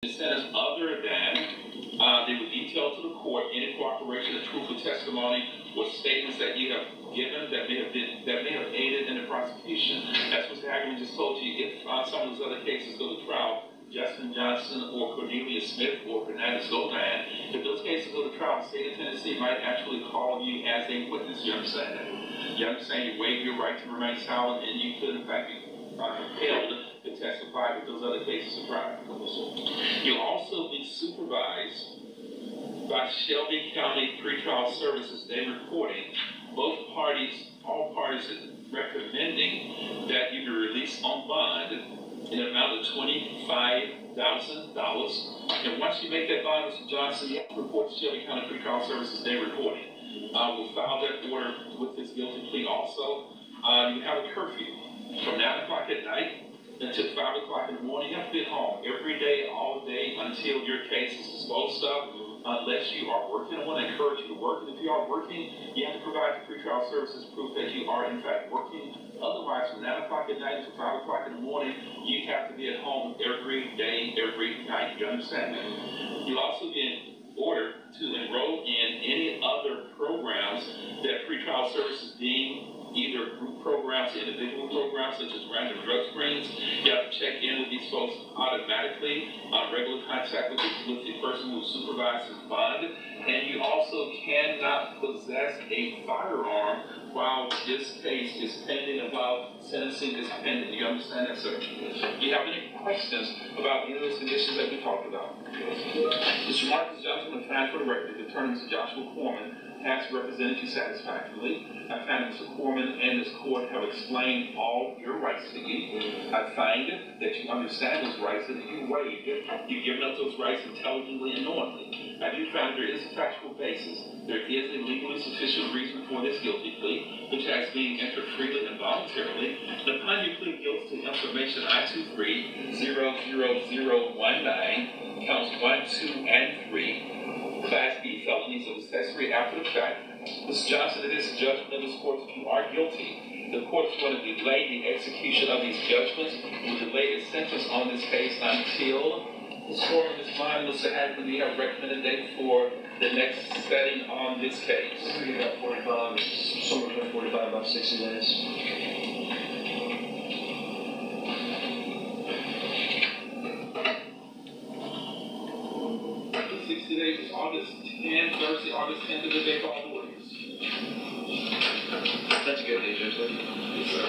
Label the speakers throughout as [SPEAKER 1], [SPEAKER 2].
[SPEAKER 1] Incentives other than they would detail to the court any cooperation or truthful testimony or statements that you have given that may have aided in the prosecution. As Mr. Hagerman just told you, if some of those other cases go to trial, Justin Johnson or Cornelia Smith or Fernandez Golan, if those cases go to trial, the state of Tennessee might actually call you as a witness. You understand that? You understand you waive your right to remain silent, and you could in fact be compelled to testify with those other cases of trial. You'll also be supervised by Shelby County Pretrial Services. They reporting all parties recommending that you be released on bond in an amount of $25,000. And once you make that bond, Mr. Johnson, you have to report to Shelby County Pretrial Services. They reporting. We'll file that order with this guilty plea also. You have a curfew from 9 o'clock at night until 5 o'clock in the morning. You have to be at home every day, all day, until your case is disposed of, unless you are working. I want to encourage you to work. And if you are working, you have to provide the pretrial services proof that you are, in fact, working. Otherwise, from 9 o'clock at night until 5 o'clock in the morning, you have to be at home every day, every night. You understand that? You'll also be ordered to enroll in any other programs that pretrial services deem either group programs, individual programs, such as random drug screens. You have to check in with these folks automatically, regular contact with the person who supervises bond. And you also cannot possess a firearm while this case is pending and while sentencing is pending. You understand that, sir? Do you have any questions about any of those conditions that we talked about? Mr. Marcus Johnson, the fan for the record, attorney Mr. Joshua Corman, has represented you satisfactorily. I find Mr. Corman and this court have explained all your rights to you. I find that you understand those rights and that you waived it. You've given up those rights intelligently and knowingly. I do find there is a factual basis. There is a legally sufficient reason for this guilty plea, which has been entered freely and voluntarily. And upon your plea guilty to information I-23-00019, counts 1, 2, and 3, Class B felonies of accessory after the fact. Mr. Johnson, it is a judgment of this court that you are guilty. The court is going to delay the execution of these judgments. We'll delay the sentence on this case until the score of this bond. Mr. Hackman, do you have a recommended date for the next setting on this case?
[SPEAKER 2] I think about 45, somewhere between 45 about 60 days.
[SPEAKER 1] 60 days is August 10th, Thursday, August 10th is the day for all the lawyers.
[SPEAKER 2] That's a good day, Judge.
[SPEAKER 1] Yes, sir.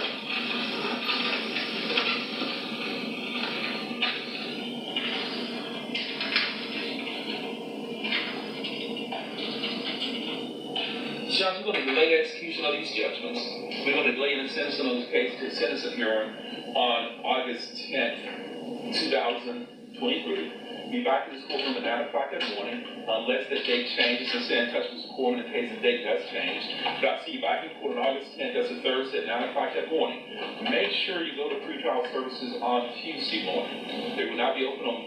[SPEAKER 1] Judge, we're going to delay execution of these judgments. We're going to delay the sentencing of this case to sentencing hearing on August 10th, 2023. Be back in this courtroom at 9 o'clock that morning, unless the date changes, and stay in touch with the court in case the date does change. But I'll see you back in court on August 10th, that's a Thursday at 9 o'clock that morning. Make sure you go to pretrial services on Tuesday morning. They will not be open on,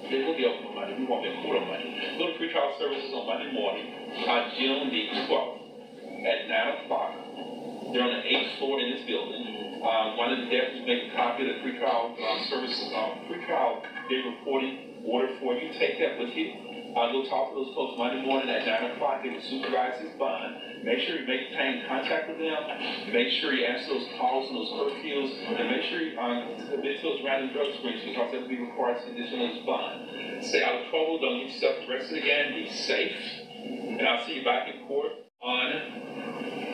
[SPEAKER 1] they will be open on Monday. We won't be in court on Monday. Go to pretrial services on Monday morning, June the 12th at 9 o'clock. They're on the 8th floor in this building. One of the deputies make a copy of the pretrial services, pretrial day reporting order for you. Take that with you. Go talk to those folks Monday morning at 9 o'clock. They will supervise his bond. Make sure you maintain contact with them. Make sure you answer those calls and those curfews. And make sure you submit those random drug screens because that will be required as condition of his bond. Stay out of trouble. Don't get yourself arrested again. Be safe. And I'll see you back in court on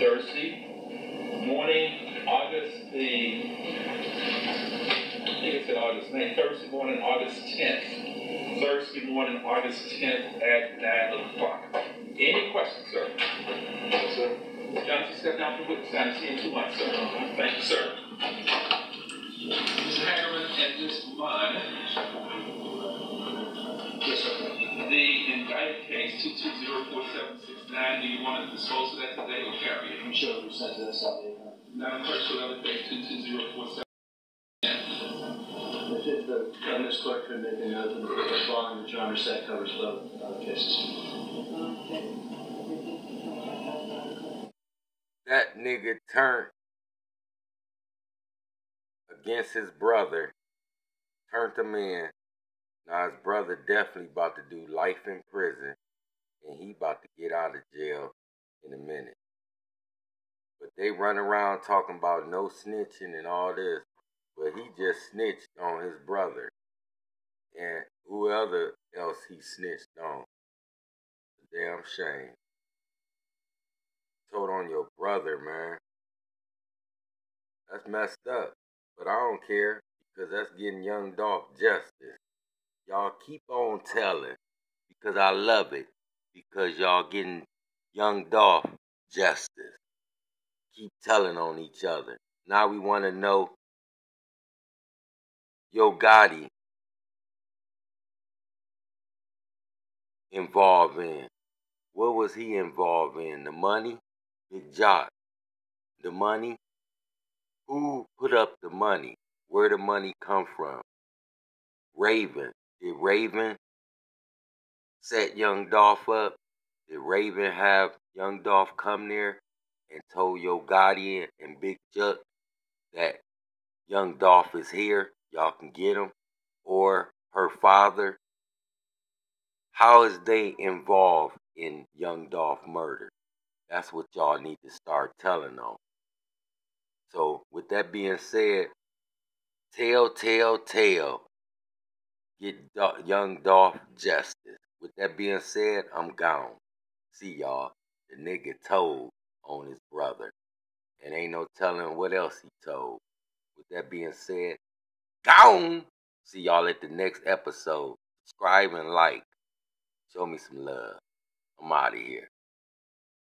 [SPEAKER 1] Thursday morning, August the, I think it said August 9th, Thursday morning, August 10th. Thursday morning, August 10th at 9 o'clock. Any questions, sir?
[SPEAKER 2] Yes, sir.
[SPEAKER 1] Johnson, step down from witness stand. See you in 2 months, sir. Thank you, sir. Mr. Hagerman and Ms. Munn.
[SPEAKER 2] Yes, sir.
[SPEAKER 1] The indicted case, 2204769, do you want to dispose of that today or carry it?
[SPEAKER 2] I'm sure we sent to this out there.
[SPEAKER 1] Madam Clerk, show other case 22047.
[SPEAKER 2] If the governor's clerk could make a note of the bond that you understand covers both cases.
[SPEAKER 3] That nigga turned against his brother turned him in. Now his brother definitely about to do life in prison, and he about to get out of jail in a minute. But they run around talking about no snitching and all this, but he just snitched on his brother and whoever else he snitched on. Damn shame. Told on your brother, man. That's messed up. But I don't care, because that's getting young Dolph justice. Y'all keep on telling, because I love it, because y'all getting young Dolph justice. Keep telling on each other. Now we want to know Yo Gotti involved in. What was he involved in? The money? Big Jock. The money? Who put up the money? Where the money come from? Raven. Did Raven set young Dolph up? Did Raven have young Dolph come there and told Yo Gotti and Big Chuck that young Dolph is here, y'all can get him? Or her father? How is they involved in young Dolph murder? That's what y'all need to start telling on. So with that being said, tell. Get young Dolph justice. With that being said, I'm gone. See y'all. The nigga told on his brother. And ain't no telling what else he told. With that being said, gone. See y'all at the next episode. Subscribe and like. Show me some love. I'm out of here.